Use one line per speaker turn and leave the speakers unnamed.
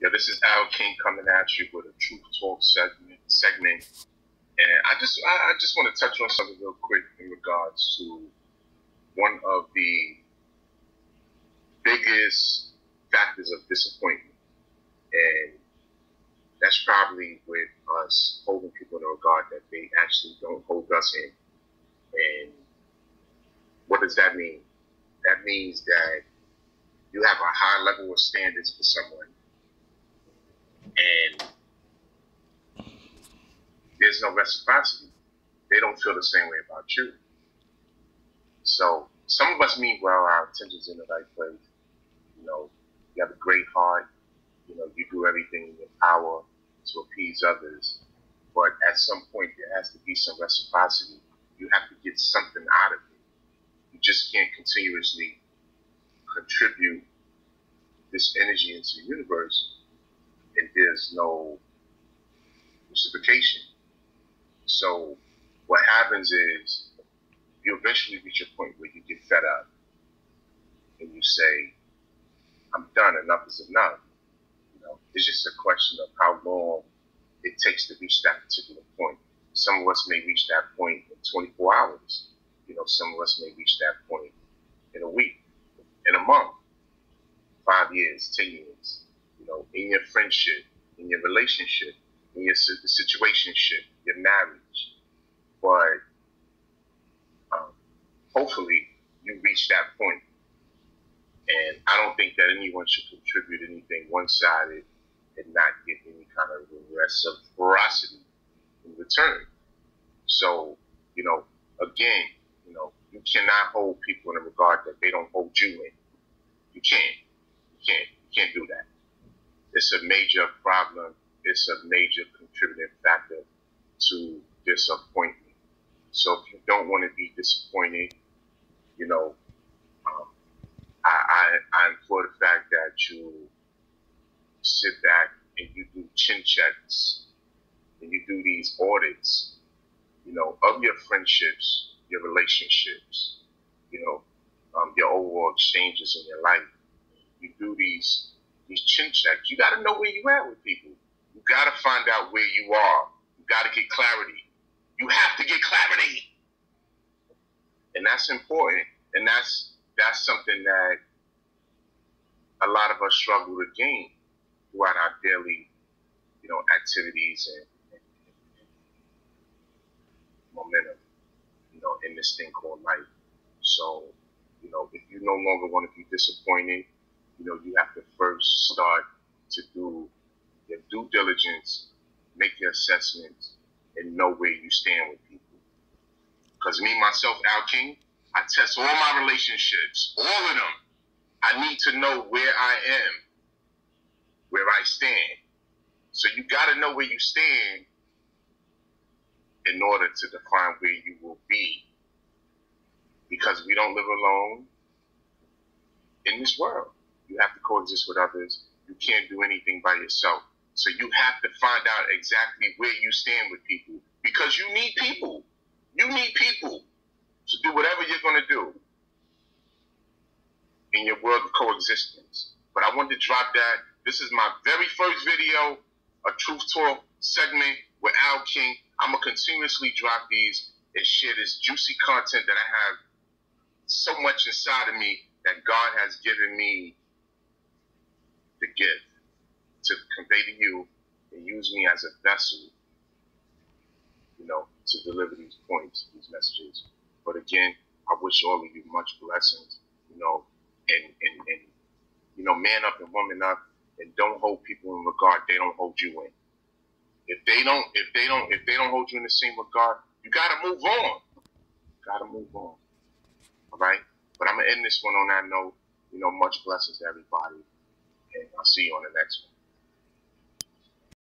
Yeah, this is Al King coming at you with a Truth Talk segment. And I just want to touch on something real quick in regards to one of the biggest factors of disappointment. And that's probably with us holding people in a regard that they actually don't hold us in. And what does that mean? That means that you have a high level of standards for someone, and there's no reciprocity. They don't feel the same way about you. So some of us mean well, our intentions in the right place. You know, you have a great heart. You know, you do everything in your power to appease others. But at some point, there has to be some reciprocity. You have to get something out of it. You just can't continuously contribute this energy into the universe and there's no reciprocation. So what happens is you eventually reach a point where you get fed up and you say, I'm done, enough is enough. You know, it's just a question of how long it takes to reach that particular point. Some of us may reach that point in 24 hours. You know, some of us may reach that point in a week, in a month, 5 years, 10 years. You know, in your friendship, in your relationship, in your situationship, your marriage. But hopefully you reach that point. And I don't think that anyone should contribute anything one-sided and not get any kind of reciprocity in return. So, you know, again, you know, you cannot hold people in a regard that they don't hold you in. You can't. You can't do that. It's a major problem. It's a major contributing factor to disappointment. So if you don't want to be disappointed, you know, I implore the fact that you sit back and you do chin checks and you do these audits, you know, of your friendships, your relationships, you know, your overall exchanges in your life. You do these chin checks. You got to know where you at with people. You got to find out where you are. You got to get clarity. You have to get clarity. And that's important. And that's something that a lot of us struggle to gain throughout our daily, you know, activities and momentum, you know, in this thing called life. So, you know, if you no longer want to be disappointed, you know, you have to first start to do your due diligence, make your assessments, and know where you stand with people. Because me, myself, Al King, I test all my relationships, all of them. I need to know where I am, where I stand. So you got to know where you stand in order to define where you will be. Because we don't live alone in this world. You have to coexist with others. You can't do anything by yourself. So you have to find out exactly where you stand with people. Because you need people. You need people to do whatever you're going to do in your world of coexistence. But I wanted to drop that. This is my very first video, a Truth Talk segment with Al King. I'm going to continuously drop these and share this juicy content that I have so much inside of me that God has given me the gift to convey to you and use me as a vessel, you know, to deliver these points, these messages. But again, I wish all of you much blessings, you know, and you know, man up and woman up, and don't hold people in regard they don't hold you in. If they don't hold you in the same regard, you gotta move on. Gotta move on. All right? But I'm gonna end this one on that note. You know, much blessings to everybody, and I'll see you on the next one.